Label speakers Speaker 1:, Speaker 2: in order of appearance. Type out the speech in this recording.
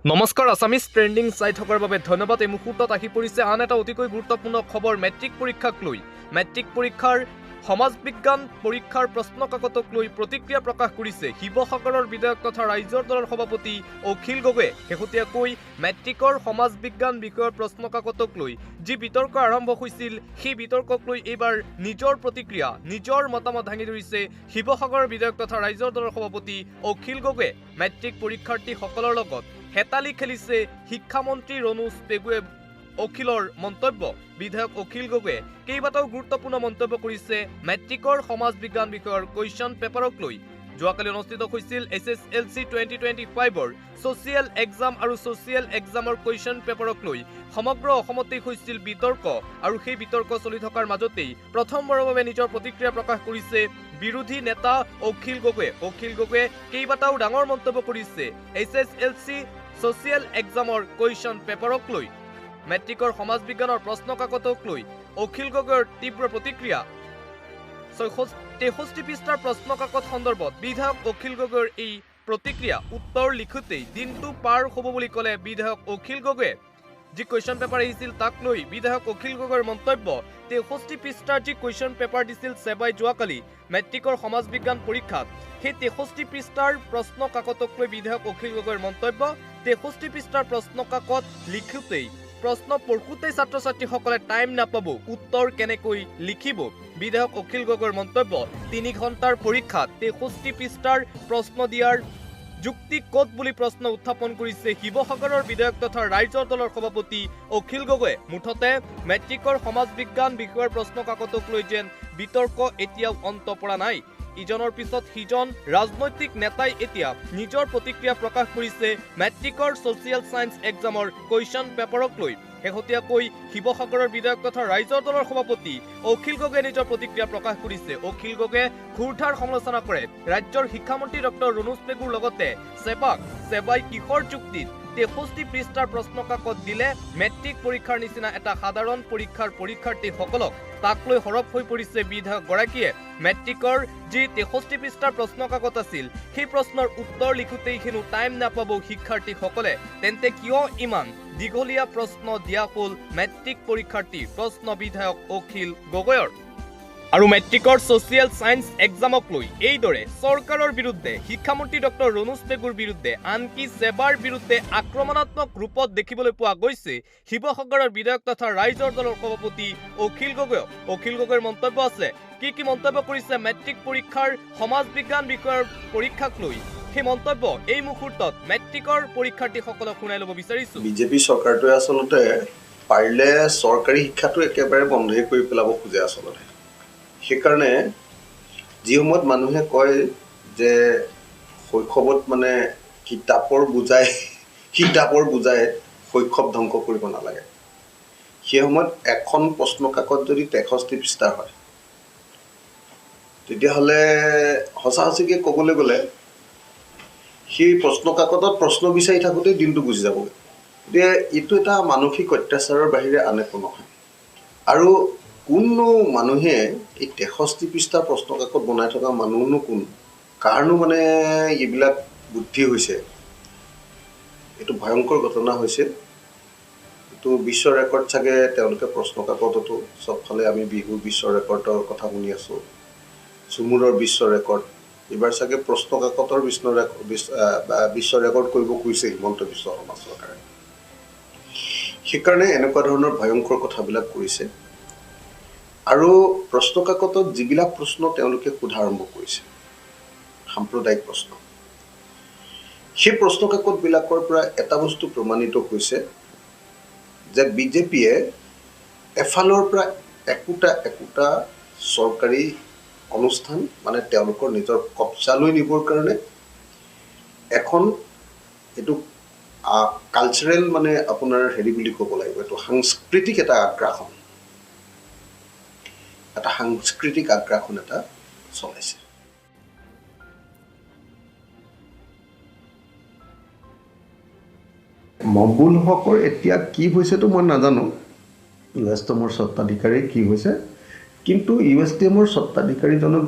Speaker 1: নমস্কাৰ Assamese trending চাই থকাৰ বাবে ধন্যবাদ। এই মুহূৰ্তত আহি পৰিছে আন এটা অতিকৈ গুৰুত্বপূৰ্ণ খবৰ। মেট্ৰিক পৰীক্ষাক লৈ মেট্ৰিক পৰীক্ষাৰ সমাজ বিজ্ঞান পৰীক্ষাৰ প্ৰশ্ন কাকতক লৈ প্ৰতিক্ৰিয়া প্ৰকাশ কৰিছে শিৱসাগৰৰ বিধায়ক তথা ৰাইজৰ দলৰ সভাপতি অখিল গগৈয়ে। শেহতীয়াকৈ মেট্ৰিকৰ সমাজ বিজ্ঞান বিষয়ৰ প্ৰশ্ন কাকতক লৈ যি বিতৰ্ক আৰম্ভ হৈছিল, সেই বিতৰ্কক লৈ এইবাৰ নিজৰ প্ৰতিক্ৰিয়া, নিজৰ মতামত দাঙি ধৰিছে শিৱসাগৰৰ বিধায়ক তথা ৰাইজৰ দলৰ সভাপতি অখিল গগৈয়ে। মেট্ৰিক পৰীক্ষাৰ্থীসকলৰ লগত হেতালি খেলিছে শিক্ষামন্ত্ৰী ৰণোজ পেগুৱে। অখিলৰ মন্তব্য। বিধায়ক অখিল গগৈয়ে কেইবাটাও গুৰুত্বপূৰ্ণ মন্তব্য কৰিছে মেট্ৰিকৰ সমাজ বিজ্ঞান বিষয়ৰ কুৱেশ্যন পেপাৰক লৈ। যোৱাকালি অনুষ্ঠিত হৈছিল SSLC 2025ৰ ছ'চিয়েল এক্সাম আৰু ছ'চিয়েল এক্সামৰ কুৱেশ্যন পেপাৰক লৈ সমগ্ৰ অসমতেই হৈছিল বিতৰ্ক, আৰু সেই বিতৰ্ক চলি থকাৰ মাজতেই প্ৰথমবাৰৰ বাবে নিজৰ প্ৰতিক্ৰিয়া প্ৰকাশ কৰিছে বিৰোধী নেতা অখিল গগৈয়ে। অখিল গগৈয়ে কেইবাটাও ডাঙৰ মন্তব্য কৰিছে SSLC ছ'চিয়েল এক্সামৰ কুৱেশ্যন পেপাৰক লৈ। মেট্ৰিকৰ সমাজ বিজ্ঞানৰ প্ৰশ্ন কাকতক লৈ অখিল গগৈৰ তীব্ৰ প্ৰতিক্ৰিয়া। 63 পৃষ্ঠাৰ প্ৰশ্ন কাকত সন্দৰ্ভত বিধায়ক অখিল গগৈৰ এই প্ৰতিক্ৰিয়া। উত্তৰ লিখোঁতেই দিনটো পাৰ হ'ব বুলি ক'লে বিধায়ক অখিল গগৈয়ে। যি কুৱেশ্যন পেপাৰ আহিছিল তাক লৈ বিধায়ক অখিল গগৈৰ মন্তব্য। 63 পৃষ্ঠাৰ যি কুৱেশ্যন পেপাৰ দিছিল ছেবাই যোৱাকালি মেট্ৰিকৰ সমাজ বিজ্ঞান পৰীক্ষাত, সেই 63 পৃষ্ঠাৰ প্ৰশ্ন কাকতক লৈ বিধায়ক অখিল গগৈৰ মন্তব্য। 63 পৃষ্ঠাৰ প্ৰশ্ন কাকত লিখোঁতেই, প্ৰশ্ন পঢ়োঁতেই ছাত্ৰ ছাত্ৰীসকলে টাইম নাপাব, উত্তৰ কেনেকৈ লিখিব? বিধায়ক অখিল গগৈৰ মন্তব্য। 3 ঘণ্টাৰ পৰীক্ষাত 63 পৃষ্ঠাৰ প্ৰশ্ন দিয়াৰ যুক্তি ক'ত বুলি প্ৰশ্ন উত্থাপন কৰিছে শিৱসাগৰৰ বিধায়ক তথা ৰাইজৰ দলৰ সভাপতি অখিল গগৈয়ে। মুঠতে মেট্ৰিকৰ সমাজ বিজ্ঞান বিষয়ৰ প্ৰশ্ন কাকতক লৈ যেন বিতৰ্ক এতিয়াও অন্ত পৰা নাই। ইজনৰ পিছত সিজন ৰাজনৈতিক নেতাই এতিয়া নিজৰ প্ৰতিক্ৰিয়া প্ৰকাশ কৰিছে মেট্ৰিকৰ ছ'চিয়েল ছায়েন্স এক্সামৰ কুৱেশ্যন পেপাৰক লৈ। শেহতীয়াকৈ শিৱসাগৰৰ বিধায়ক তথা ৰাইজৰ দলৰ সভাপতি অখিল গগৈয়ে নিজৰ প্ৰতিক্ৰিয়া প্ৰকাশ কৰিছে। অখিল গগৈয়ে ঘূৰধাৰ সমালোচনা কৰে ৰাজ্যৰ শিক্ষামন্ত্ৰী ডক্টৰ ৰণোজ পেগুৰ লগতে ছেবাই কিহৰ যুক্তিত 63 পৃষ্ঠাৰ প্ৰশ্ন কাকত দিলে মেট্ৰিক পৰীক্ষাৰ নিচিনা এটা সাধাৰণ পৰীক্ষাৰ পৰীক্ষাৰ্থীসকলক। তাক লৈ সৰব হৈ পৰিছে বিধায়কগৰাকীয়ে। মেট্ৰিকৰ যি 63 পৃষ্ঠাৰ প্ৰশ্ন কাকত আছিল, সেই প্ৰশ্নৰ উত্তৰ লিখোঁতেই হেনো টাইম নাপাব শিক্ষাৰ্থীসকলে, তেন্তে কিয় ইমান দীঘলীয়া প্ৰশ্ন দিয়া হ'ল মেট্ৰিক পৰীক্ষাৰ্থী? প্ৰশ্ন বিধায়ক অখিল গগৈৰ। আৰু মেট্ৰিকৰ ছ'চিয়েল ছায়েন্স এক্সামক লৈ এইদৰে চৰকাৰৰ বিৰুদ্ধে, শিক্ষামন্ত্ৰী ডক্টৰ ৰণোজ পেগুৰ বিৰুদ্ধে, আনকি ছেবাৰ বিৰুদ্ধে আক্ৰমণাত্মক ৰূপত দেখিবলৈ পোৱা গৈছে শিৱসাগৰৰ বিধায়ক তথা ৰাইজৰ দলৰ সভাপতি অখিল গগৈ। অখিল গগৈৰ মন্তব্য আছে। কি মন্তব্য কৰিছে মেট্ৰিক পৰীক্ষাৰ সমাজ বিজ্ঞান বিষয়ৰ পৰীক্ষাক লৈ, সেই মন্তব্য এই মুহূৰ্তত মেট্ৰিকৰ পৰীক্ষাৰ্থীসকলক শুনাই ল'ব বিচাৰিছোঁ।
Speaker 2: বিজেপি চৰকাৰটোৱে আচলতে পাৰিলে চৰকাৰী শিক্ষাটো একেবাৰে বন্ধই কৰি পেলাব খোজে আচলতে। সেইকাৰণে যি সময়ত মানুহে কয় যে শৈশৱত মানে কিতাপৰ বুজাই শৈশৱ ধ্বংস কৰিব নালাগে, সেই সময়ত এখন প্ৰশ্ন কাকত যদি 63 পৃষ্ঠাৰ হয়, তেতিয়াহ'লে সঁচাকৈ ক'বলৈ গ'লে সেই প্ৰশ্ন কাকতত প্ৰশ্ন বিচাৰি থাকোঁতেই দিনটো গুচি যাবগৈ। গতিকে এইটো এটা মানসিক অত্যাচাৰৰ বাহিৰে আন একো নহয়। আৰু কোনো মানুহে এই 63 পৃষ্ঠাৰ প্ৰশ্ন কাকত বনাই থকা মানুহনো কোন, কাৰণো মানে এইবিলাক বুদ্ধি হৈছে? এইটো ভয়ংকৰ ঘটনা হৈছে। এইটো বিশ্ব ৰেকৰ্ড চাগে তেওঁলোকে প্ৰশ্ন কাকততো চবফালে আমি বিহুৰ বিশ্ব ৰেকৰ্ডৰ কথা শুনি আছোঁ, চুমুৰৰ বিশ্ব ৰেকৰ্ড। এইবাৰ চাগে প্ৰশ্ন কাকতৰ বিশ্ব ৰেকৰ্ড কৰিব খুজিছে হিমন্ত বিশ্ব শৰ্মা চৰকাৰে। সেইকাৰণে এনেকুৱা ধৰণৰ ভয়ংকৰ কথাবিলাক কৰিছে। আৰু প্ৰশ্ন কাকতত যিবিলাক প্ৰশ্ন তেওঁলোকে সোধা আৰম্ভ কৰিছে, সাম্প্ৰদায়িক প্ৰশ্ন, সেই প্ৰশ্ন কাকতবিলাকৰ পৰা এটা বস্তু প্ৰমাণিত হৈছে যে বিজেপিয়ে এফালৰ পৰা একোটা চৰকাৰী অনুষ্ঠান মানে তেওঁলোকৰ নিজৰ কব্জালৈ নিবৰ কাৰণে এখন এইটো কালচাৰেল মানে আপোনাৰ বুলি ক'ব লাগিব, এইটো সাংস্কৃতিক এটা আগ্ৰাসন এটা চলাইছে। মকবুল হকৰ এতিয়া কি হৈছেতো মই নাজানো, USTMৰ স্বত্বাধিকাৰী কি হৈছে, কিন্তু USTMৰ স্বত্বাধিকাৰীজনক